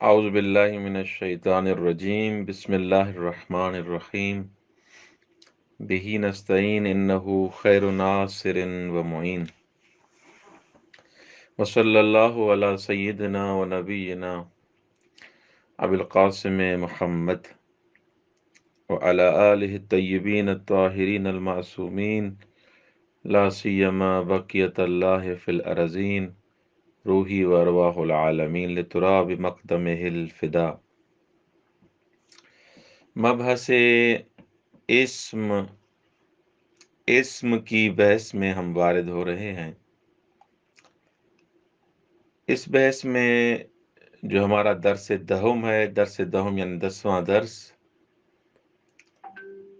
اعوذ باللہ من الشیطان الرجیم بسم اللہ الرحمن الرحیم بہ نستعین انہ خیر ناصر و معین وصلی اللہ علی سیدنا و نبینا ابی القاسم محمد وعلی آلہ الطیبین الطاہرین المعصومین لا سیما بقیت اللہ فی الارضین روحی و ارواح العالمین لتراب مقدمہ الفدا۔ مبحث اسم کی بحث میں ہم وارد ہو رہے ہیں۔ اس بحث میں جو ہمارا درس دہم ہے، درس دہم یعنی 10واں درس،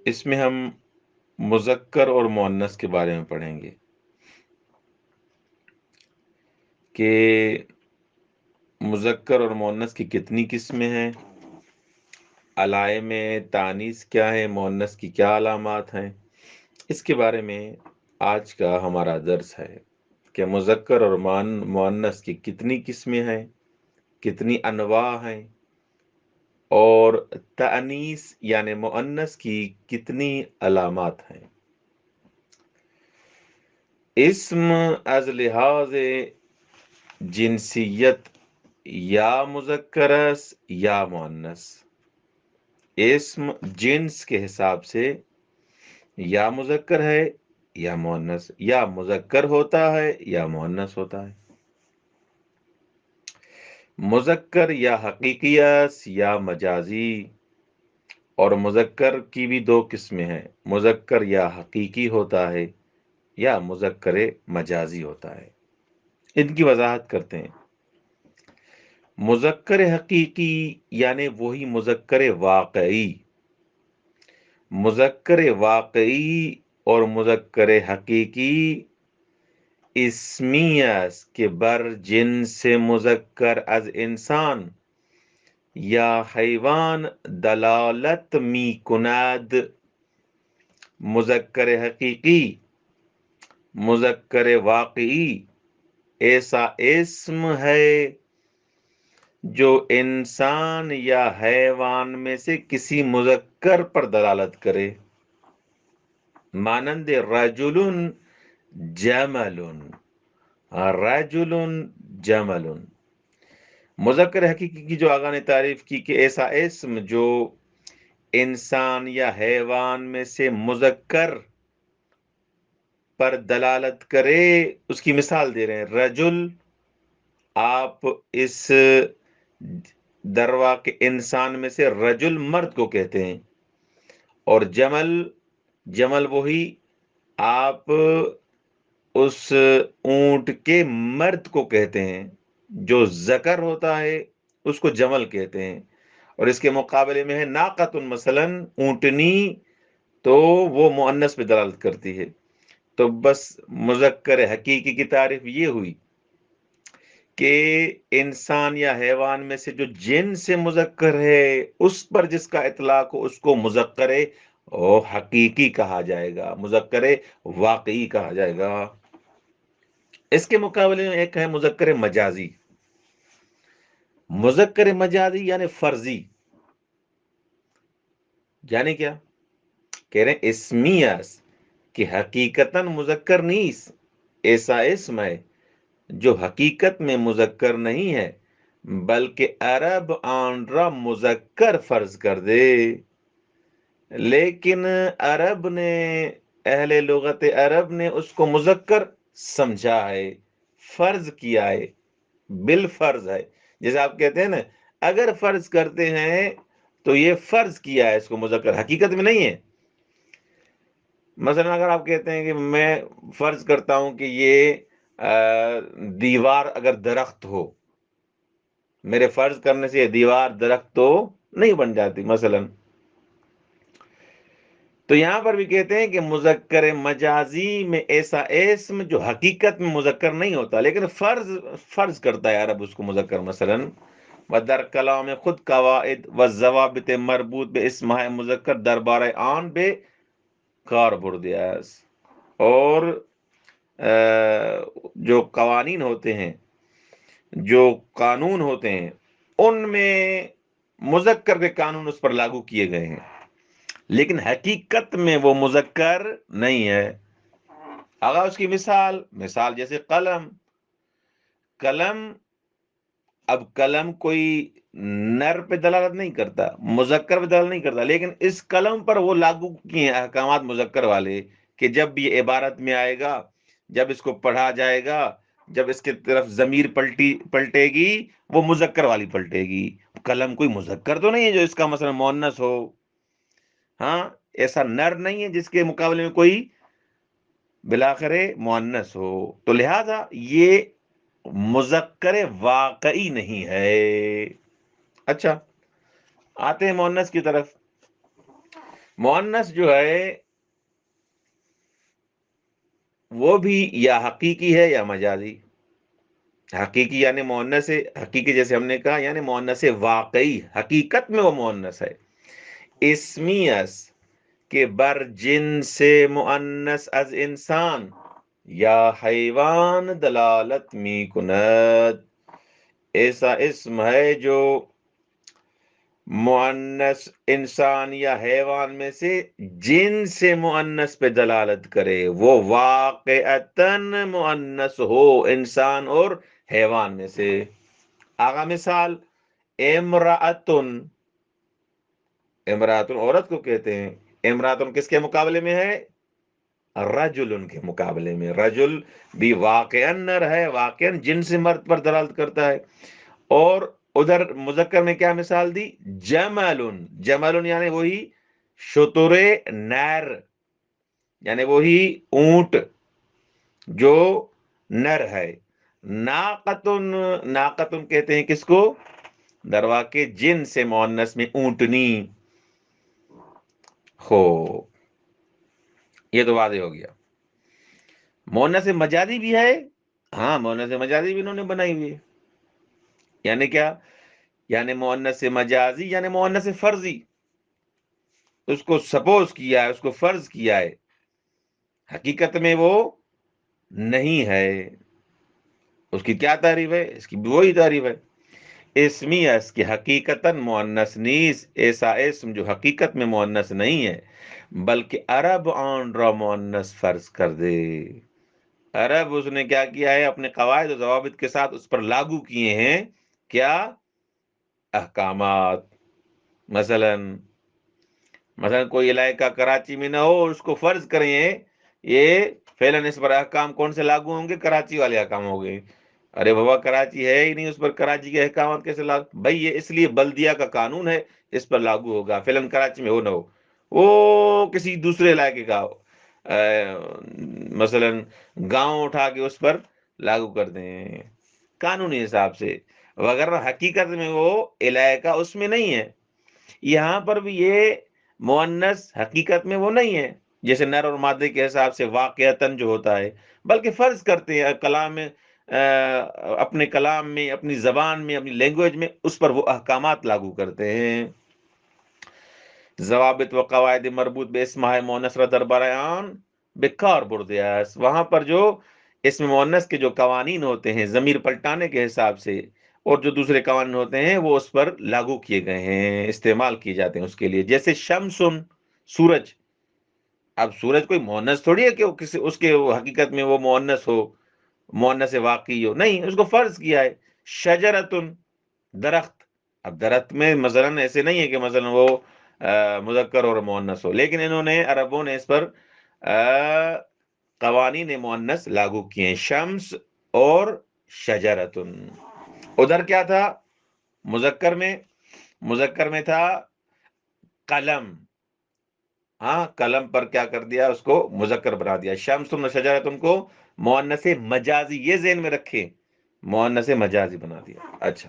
اس میں ہم مذکر اور مؤنث کے بارے میں پڑھیں گے کہ مذکر اور مؤنث کی کتنی قسمیں ہیں، علائم تانیث کیا ہے، مؤنث کی کیا علامات ہیں۔ اس کے بارے میں آج کا ہمارا درس ہے کہ مذکر اور مؤنث کی کتنی قسمیں ہیں، کتنی انواع ہیں، اور تانیث یعنی مؤنث کی کتنی علامات ہیں۔ اسم از لحاظ جنسیت یا مذکر است یا مؤنث، اسم جنس کے حساب سے یا مذکر ہے یا مؤنث، یا مذکر ہوتا ہے یا مؤنث ہوتا ہے۔ مذکر یا حقیقی است یا مجازی، اور مذکر کی بھی دو قسمیں ہیں، مذکر یا حقیقی ہوتا ہے یا مذکر مجازی ہوتا ہے۔ ان کی وضاحت کرتے ہیں۔ مذکر حقیقی یعنی وہی مذکر واقعی، مذکر واقعی اور مذکر حقیقی اسمی است که بر جنس مذکر از انسان یا حیوان دلالت می کند۔ مذکر حقیقی، مذکر واقعی ایسا اسم ہے جو انسان یا حیوان میں سے کسی مذکر پر دلالت کرے، مانند رجل جمل، رجل جمل۔ مذکر حقیقی کی جو آقا نے تعریف کی کہ ایسا اسم جو انسان یا حیوان میں سے مذکر پر دلالت کرے، اس کی مثال دے رہے ہیں۔ رجل، آپ اس دروا کے انسان میں سے رجل مرد کو کہتے ہیں، اور جمل، جمل وہی آپ اس اونٹ کے مرد کو کہتے ہیں، جو ذکر ہوتا ہے اس کو جمل کہتے ہیں، اور اس کے مقابلے میں ہے ناقۃ مثلا اونٹنی، تو وہ مؤنث پہ دلالت کرتی ہے۔ تو بس مذکر حقیقی کی تعریف یہ ہوئی کہ انسان یا حیوان میں سے جو جن سے مذکر ہے اس پر جس کا اطلاق ہو اس کو مذکر حقیقی کہا جائے گا، مذکر واقعی کہا جائے گا۔ اس کے مقابلے میں ایک ہے مذکر مجازی۔ مذکر مجازی یعنی فرضی، یعنی کیا کہہ رہے ہیں؟ اسمی است کہ حقیقتاً مذکر نیس، ایسا اسم ہے جو حقیقت میں مذکر نہیں ہے بلکہ عرب آن را مذکر فرض کر دے، لیکن عرب نے، اہل لغت عرب نے اس کو مذکر سمجھا ہے، فرض کیا ہے، بالفرض ہے۔ جیسے آپ کہتے ہیں نا، اگر فرض کرتے ہیں تو یہ فرض کیا ہے اس کو مذکر، حقیقت میں نہیں ہے۔ مثلا اگر آپ کہتے ہیں کہ میں فرض کرتا ہوں کہ یہ دیوار اگر درخت ہو، میرے فرض کرنے سے یہ دیوار درخت تو نہیں بن جاتی مثلا، تو یہاں پر بھی کہتے ہیں کہ مذکر مجازی میں ایسا اسم جو حقیقت میں مذکر نہیں ہوتا لیکن فرض کرتا ہے عرب اس کو مذکر، مثلا در کلام خود قواعد و ضوابط مربوط به اسم مذکر دربارہ آن بے کار بردیاس، اور جو قوانین ہوتے ہیں، جو قانون ہوتے ہیں ان میں مذکر کے قانون اس پر لاگو کیے گئے ہیں، لیکن حقیقت میں وہ مذکر نہیں ہے۔ اگر اس کی مثال جیسے قلم، قلم، اب قلم کوئی نر پہ دلالت نہیں کرتا، مذکر پہ دلالت نہیں کرتا، لیکن اس قلم پر وہ لاگو کیے ہیں احکامات مذکر والے، کہ جب بھی یہ عبارت میں آئے گا، جب اس کو پڑھا جائے گا، جب اس کی طرف ضمیر پلٹے گی، وہ مذکر والی پلٹے گی۔ قلم کوئی مذکر تو نہیں ہے جو اس کا مثلا مؤنث ہو، ہاں، ایسا نر نہیں ہے جس کے مقابلے میں کوئی بالآخر مؤنث ہو، تو لہذا یہ مذکر واقعی نہیں ہے۔ اچھا، آتے ہیں مؤنث کی طرف۔ مؤنث جو ہے وہ بھی یا حقیقی ہے یا مجازی۔ حقیقی یعنی مؤنث حقیقی، جیسے ہم نے کہا، یعنی مؤنث واقعی، حقیقت میں وہ مؤنث ہے۔ اسمیت کہ بر جن سے مؤنث از انسان یا حیوان دلالت می کند، ایسا اسم ہے جو مؤنث انسان یا حیوان میں سے جن سے مؤنث پہ دلالت کرے، وہ واقعتاً مؤنث ہو انسان اور حیوان میں سے۔ آگا مثال، امرأتن، امرأتن عورت کو کہتے ہیں۔ امرأتن کس کے مقابلے میں ہے؟ رجل کے مقابلے میں۔ رجل بھی واقعاً نر ہے، واقعاً جن سے مرد پر دلالت کرتا ہے۔ اور ادھر مذکر میں کیا مثال دی؟ جمل، جمل یعنی وہی شتر نر، یعنی وہی اونٹ جو نر ہے۔ ناقتن، ناقتن کہتے ہیں کس کو؟ دروا کے جن سے مؤنث میں اونٹنی ہو۔ یہ تو واضح ہو گیا۔ مؤنث مجازی بھی ہے، ہاں، مؤنث مجازی بھی انہوں نے بنائی ہوئی ہے۔ یعنی کیا؟ یعنی مؤنث مجازی یعنی مؤنث فرضی، اس کو سپوز کیا ہے، اس کو فرض کیا ہے، حقیقت میں وہ نہیں ہے۔ اس کی کیا تعریف ہے؟ اس کی بھی وہی تعریف ہے، اسمیت کی حقیقتاً مؤنث نیس، ایسا اسم جو حقیقت میں مؤنث نہیں ہے بلکہ عرب آن را مؤنث فرض کر دے۔ عرب اس نے کیا کیا ہے؟ اپنے قواعد و ضوابط کے ساتھ اس پر لاگو کیے ہیں کیا؟ احکامات۔ مثلا کوئی علاقہ کراچی میں نہ ہو اور اس کو فرض کریں یہ فعلاً اس پر احکام کون سے لاگو ہوں گے؟ کراچی والے احکام ہو گئے۔ ارے بابا، کراچی ہے ہی نہیں، اس پر کراچی کے احکامات کیسے لاگو؟ بھائی یہ اس لیے بلدیہ کا قانون ہے، اس پر لاگو ہوگا، فعلاً کراچی میں ہو نہ ہو، وہ کسی دوسرے علاقے کا ہو، مثلا گاؤں اٹھا کے اس پر لاگو کر دیں قانونی حساب سے، وغیرہ حقیقت میں وہ علاقہ اس میں نہیں ہے۔ یہاں پر بھی یہ مؤنث حقیقت میں وہ نہیں ہے، جیسے نر اور مادے کے حساب سے واقعتاً جو ہوتا ہے، بلکہ فرض کرتے ہیں کلام میں، اپنے کلام میں، اپنی زبان میں، اپنی لینگویج میں اس پر وہ احکامات لاگو کرتے ہیں۔ ضوابط و قواعد مربوط بے اسمہ مؤنث را در بیان بیکار بردیاس، وہاں پر جو اسم مؤنث کے جو قوانین ہوتے ہیں ضمیر پلٹانے کے حساب سے، اور جو دوسرے قوانین ہوتے ہیں وہ اس پر لاگو کیے گئے ہیں، استعمال کیے جاتے ہیں اس کے لیے۔ جیسے شمسن، سورج، اب سورج کوئی مؤنث تھوڑی ہے کہ وہ کسی اس کے حقیقت میں وہ مؤنث ہو، مؤنث واقعی ہو، نہیں، اس کو فرض کیا ہے۔ شجرتن، درخت، اب درخت میں مثلا ایسے نہیں ہے کہ مثلا وہ مذکر اور مؤنث ہو، لیکن انہوں نے عربوں نے اس پر قوانین مؤنث لاگو کیے ہیں، شمس اور شجرتن۔ ادھر کیا تھا؟ مذکر میں تھا قلم، ہاں، قلم پر کیا کر دیا؟ اس کو مذکر بنا دیا۔ شمس و شجرتن کو مؤنث مجازی، یہ ذہن میں رکھیں، مؤنث مجازی بنا دیا۔ اچھا،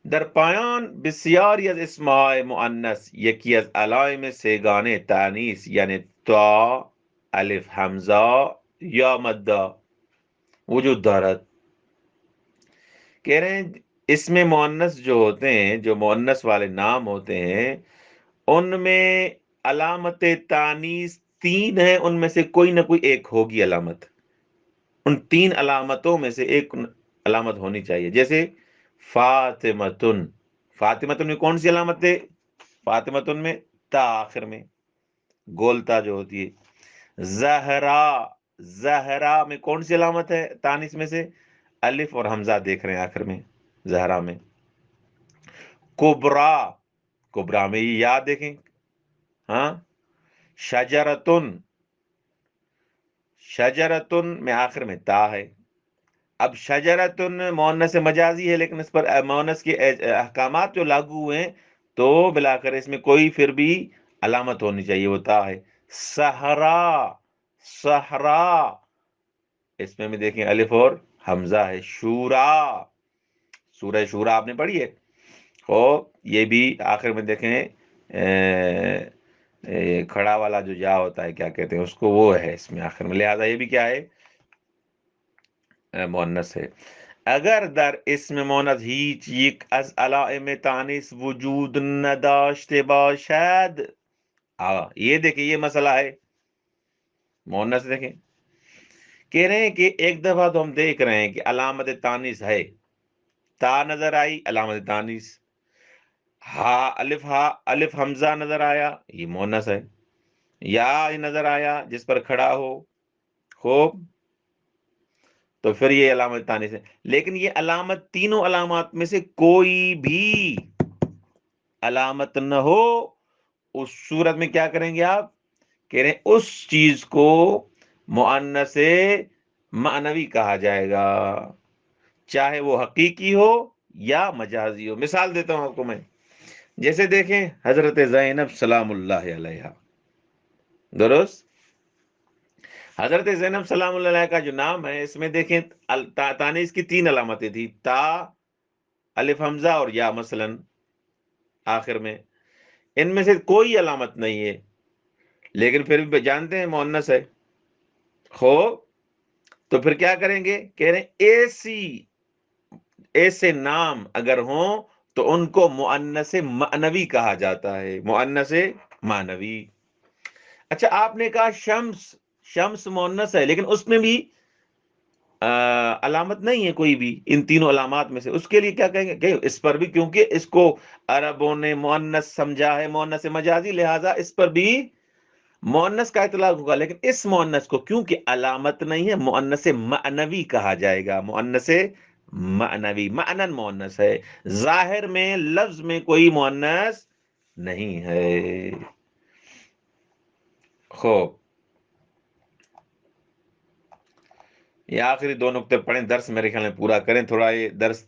در پایان بسیاری از اسماء مؤنث یکی از علائم سیگانه تانیث یعنی تا، الف، حمزہ یا مدہ وجود دارد۔ کہہ رہے ہیں اس میں مؤنث جو ہوتے ہیں، جو مؤنث والے نام ہوتے ہیں، ان میں علامت تانیث تین ہیں، ان میں سے کوئی نہ کوئی ایک ہوگی علامت، ان تین علامتوں میں سے ایک علامت ہونی چاہیے۔ جیسے فاطمتن، فاطمتن میں کون سی علامت ہے؟ فاطمتن میں تا آخر میں، گولتا جو ہوتی ہے۔ زہرا، زہرا میں کون سی علامت ہے تانیث میں سے؟ الف اور حمزہ دیکھ رہے ہیں آخر میں زہرا میں۔ کبرا، کبرا میں یہ یا دیکھیں، ہاں۔ شجرتن، شجرتن میں آخر میں تا ہے۔ اب شجرتن مؤنث مجازی ہے، لیکن اس پر مؤنث کے احکامات جو لاگو ہوئے ہیں تو بلا کر اس میں کوئی پھر بھی علامت ہونی چاہیے، وہ تا ہے۔ صحرا، صحرا اس میں بھی دیکھیں الف اور حمزہ ہے۔ شورا، سورہ شورا آپ نے پڑھی ہے، اور یہ بھی آخر میں دیکھیں کھڑا والا جو جا ہوتا ہے کیا کہتے ہیں اس کو، وہ ہے اس میں آخر میں، لہذا یہ بھی کیا ہے؟ مؤنث ہے۔ اگر در اسم مؤنث هیچ یک از علائم تانیث وجود نداشته باشد، یہ دیکھیں یہ مسئلہ ہے، مؤنث دیکھیں، کہہ رہے ہیں کہ ایک دفعہ تو ہم دیکھ رہے ہیں کہ علامت تانیث ہے، تا نظر آئی علامت تانیث، ہا الف حمزہ نظر آیا یہ مؤنث ہے، یا نظر آیا جس پر کھڑا ہو، خوب، تو پھر یہ علامت تانیث ہے۔ لیکن یہ علامت تینوں علامات میں سے کوئی بھی علامت نہ ہو، اس صورت میں کیا کریں گے آپ؟ کہہ رہے ہیں اس چیز کو مؤنث معنوی کہا جائے گا، چاہے وہ حقیقی ہو یا مجازی ہو۔ مثال دیتا ہوں آپ کو میں، جیسے دیکھیں حضرت زینب سلام اللہ علیہا، درست؟ حضرت زینب سلام اللہ علیہ کا جو نام ہے اس میں دیکھیں تانیث کی تین علامتیں تھی، تا، الف حمزہ اور یا مثلا آخر میں، ان میں سے کوئی علامت نہیں ہے، لیکن پھر بھی جانتے ہیں مؤنث ہے، خوب، تو پھر کیا کریں گے؟ کہہ رہے ہیں ایسے نام اگر ہوں تو ان کو مؤنث معنوی کہا جاتا ہے، مؤنث معنوی۔ اچھا آپ نے کہا شمس، شمس مؤنث ہے لیکن اس میں بھی علامت نہیں ہے کوئی بھی ان تینوں علامات میں سے، اس کے لیے کیا کہیں گے؟ کہ اس پر بھی، کیونکہ اس کو عربوں نے مؤنث سمجھا ہے، مؤنث مجازی، لہذا اس پر بھی مؤنث کا اطلاق ہوگا، لیکن اس مؤنث کو کیونکہ علامت نہیں ہے مؤنث معنوی کہا جائے گا، مؤنث معنوی، معنن مؤنث ہے، ظاہر میں لفظ میں کوئی مؤنث نہیں ہے۔ خوب، یہ آخری دو نقطے پڑھیں، درس میرے خیال میں پورا کریں، تھوڑا یہ درس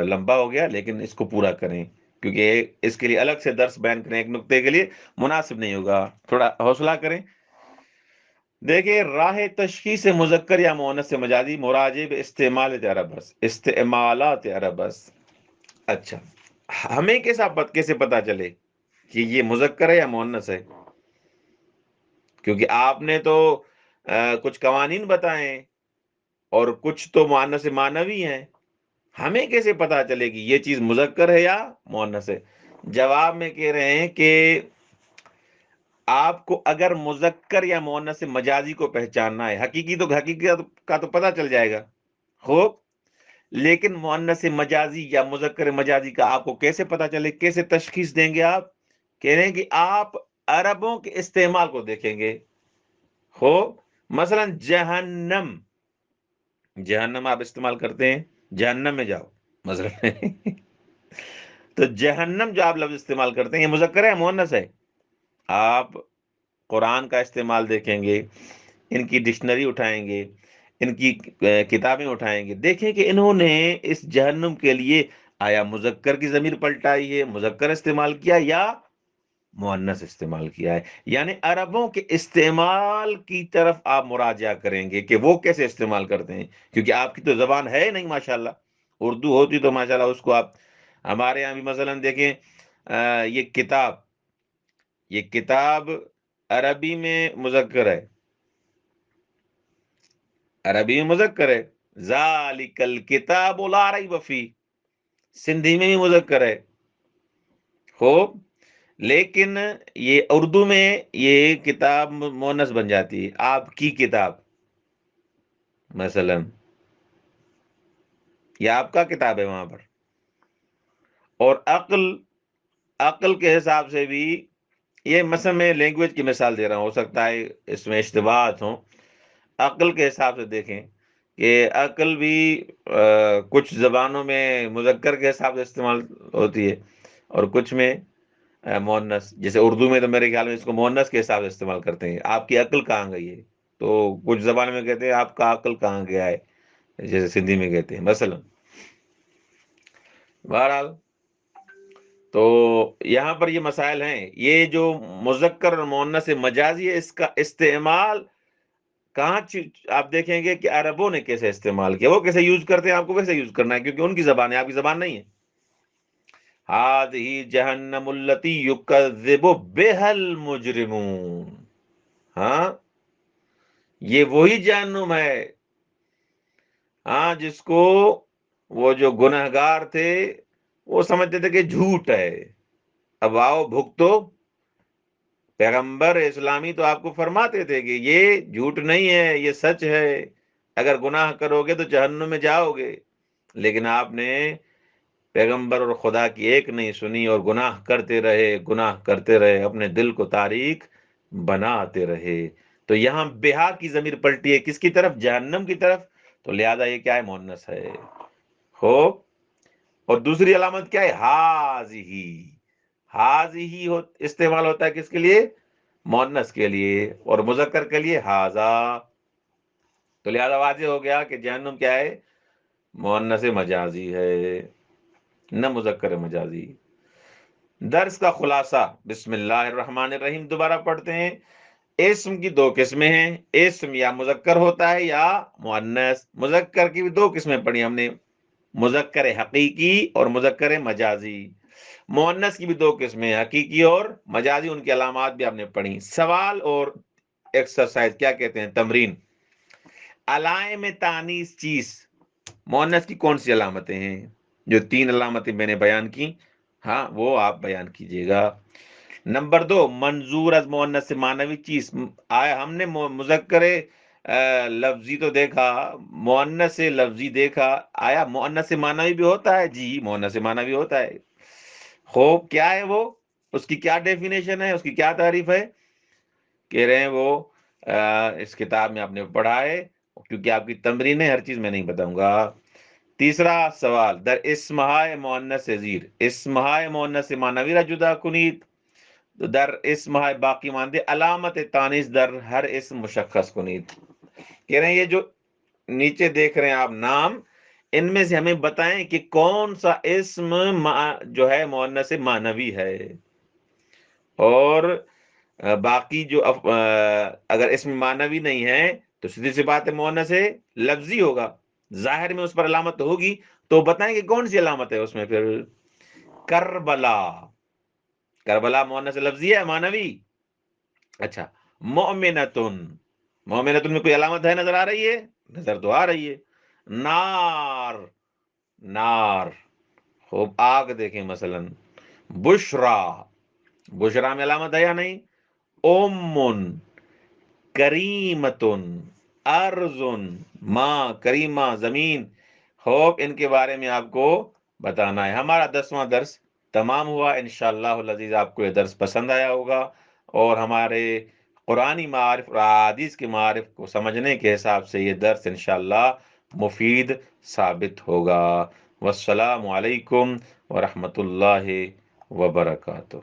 لمبا ہو گیا لیکن اس کو پورا کریں، کیونکہ اس کے لیے الگ سے درس بیان کریں ایک نقطے کے لیے مناسب نہیں ہوگا، تھوڑا حوصلہ کریں۔ دیکھیں راہ تشخیص مذکر یا مؤنث مجازی مراجع به استعمالات عربس، استعمالات عربس۔ اچھا ہمیں کیسے پتا چلے کہ یہ مذکر ہے یا مؤنث ہے؟ کیونکہ آپ نے تو کچھ قوانین بتائے اور کچھ تو مؤنث معنوی ہیں، ہمیں کیسے پتا چلے کہ یہ چیز مذکر ہے یا مؤنث ہے؟ جواب میں کہہ رہے ہیں کہ آپ کو اگر مذکر یا مؤنث مجازی کو پہچاننا ہے، حقیقی کا تو پتہ چل جائے گا، خوب، لیکن مؤنث مجازی یا مذکر مجازی کا آپ کو کیسے پتہ چلے، کیسے تشخیص دیں گے آپ؟ کہہ رہے ہیں کہ آپ عربوں کے استعمال کو دیکھیں گے، خوب، مثلا جہنم، جہنم آپ استعمال کرتے ہیں، جہنم میں جاؤ مثلا تو جہنم جو آپ لفظ استعمال کرتے ہیں یہ مذکر ہے مؤنث ہے؟ آپ قرآن کا استعمال دیکھیں گے، ان کی ڈکشنری اٹھائیں گے، ان کی کتابیں اٹھائیں گے، دیکھیں کہ انہوں نے اس جہنم کے لیے آیا مذکر کی ضمیر پلٹائی ہے، مذکر استعمال کیا یا مؤنث استعمال کیا ہے، یعنی عربوں کے استعمال کی طرف آپ مراجعہ کریں گے کہ وہ کیسے استعمال کرتے ہیں، کیونکہ آپ کی تو زبان ہے نہیں ماشاءاللہ، اردو ہوتی تو ماشاءاللہ اس کو آپ، ہمارے یہاں بھی مثلا دیکھیں یہ کتاب عربی میں مذکر ہے، عربی میں مذکر ہے، ذالک الکتاب لا ریب فیہ، سندھی میں بھی مذکر ہے، خوب، لیکن یہ اردو میں یہ کتاب مؤنث بن جاتی ہے، آپ کی کتاب مثلا، یہ آپ کا کتاب ہے وہاں پر، اور عقل کے حساب سے بھی، یہ مثلا میں لینگویج کی مثال دے رہا ہوں، ہو سکتا ہے اس میں اشتباہات ہوں. عقل کے حساب سے دیکھیں کہ عقل بھی کچھ زبانوں میں مذکر کے حساب سے استعمال ہوتی ہے اور کچھ میں مؤنث. جیسے اردو میں تو میرے خیال میں اس کو مؤنث کے حساب سے استعمال کرتے ہیں. آپ کی عقل کہاں گئی ہے، تو کچھ زبان میں کہتے ہیں آپ کا عقل کہاں گیا ہے، جیسے سندھی میں کہتے ہیں مثلا. بہرحال تو یہاں پر یہ مسائل ہیں. یہ جو مذکر اور مؤنث مجازی ہے، اس کا استعمال کہاں آپ دیکھیں گے کہ عربوں نے کیسے استعمال کیا، وہ کیسے یوز کرتے ہیں، آپ کو ویسے یوز کرنا ہے، کیونکہ ان کی زبان ہے، آپ کی زبان نہیں ہے. هذه جہنم التی یکذب بها المجرمون. ہاں، یہ وہی جہنم ہے، ہاں، جس کو وہ جو گنہگار تھے وہ سمجھتے تھے کہ جھوٹ ہے. اب آؤ بھگتو. پیغمبر اسلامی تو آپ کو فرماتے تھے کہ یہ جھوٹ نہیں ہے، یہ سچ ہے، اگر گناہ کرو گے تو جہنم میں جاؤ گے. لیکن آپ نے پیغمبر اور خدا کی ایک نہیں سنی اور گناہ کرتے رہے، اپنے دل کو تاریک بناتے رہے. تو یہاں بہا کی ضمیر پلٹی ہے کس کی طرف؟ جہنم کی طرف. تو لہذا یہ کیا ہے؟ مؤنث ہے. ہو. اور دوسری علامت کیا ہے؟ ہاذہی. ہاذہی استعمال ہوتا ہے کس کے لیے؟ مؤنث کے لیے. اور مذکر کے لیے ہاذا. تو لہذا واضح ہو گیا کہ جہنم کیا ہے؟ مؤنث مجازی ہے، نہ مذکر مجازی. درس کا خلاصہ، بسم اللہ الرحمن الرحیم دوبارہ پڑھتے ہیں. اسم کی دو قسمیں ہیں، اسم یا مذکر ہوتا ہے یا مؤنث. مذکر کی بھی دو قسمیں پڑھی ہم نے، مذکر حقیقی اور مذکر مجازی. مؤنث کی بھی دو قسمیں، حقیقی اور مجازی، ان کی علامات بھی آپ نے پڑھی. سوال اور ایکسرسائز، کیا کہتے ہیں، تمرین. علائم تانیث چیز مؤنث کی کون سی علامتیں ہیں؟ جو 3 علامتیں میں نے بیان کی، ہاں وہ آپ بیان کیجئے گا. نمبر 2، منظور از مؤنث سے معنوی چیز. آیا ہم نے مذکر لفظی تو دیکھا، مؤنث لفظی دیکھا، آیا مؤنث معنوی بھی ہوتا ہے؟ جی مؤنث معنوی ہوتا ہے. خوب، کیا ہے وہ؟ اس کی کیا ڈیفینیشن ہے، اس کی کیا تعریف ہے؟ کہہ رہے ہیں وہ اس کتاب میں آپ نے پڑھا ہے، کیونکہ آپ کی تمرین ہے، ہر چیز میں نہیں بتاؤں گا. تیسرا سوال، در اسمہائے مؤنث زیر، اسمہائے مؤنث معنوی را جدا کنید. در اسمہائے باقی ماندے علامت تانیث در ہر اسم مشخص کنید. کہہ رہے ہیں یہ جو نیچے دیکھ رہے ہیں آپ نام، ان میں سے ہمیں بتائیں کہ کون سا اسم جو ہے مؤنث معنوی ہے، اور باقی جو اگر اسم معنوی نہیں ہے تو سیدھی سی بات ہے مؤنث لفظی ہوگا. ظاہر میں اس پر علامت ہوگی، تو بتائیں کہ کون سی علامت ہے اس میں. پھر کربلا، کربلا مؤنث لفظی ہے معنوی؟ اچھا. مؤمنتن، مؤمنتن میں کوئی علامت ہے، نظر آ رہی ہے؟ نظر تو آ رہی ہے. نار، نار، خوب آگ دیکھیں مثلا. بشرا، بشرا میں علامت ہے یا نہیں؟ امن، کریمتن، ارضن، ماں، کریمہ زمین. خوب ان کے بارے میں آپ کو بتانا ہے. ہمارا 10واں درس تمام ہوا. انشاءاللہ العزیز آپ کو یہ درس پسند آیا ہوگا، اور ہمارے قرآنی معارف اور احادیث کے معارف کو سمجھنے کے حساب سے یہ درس انشاءاللہ مفید ثابت ہوگا. والسلام علیکم ورحمۃ اللہ وبرکاتہ.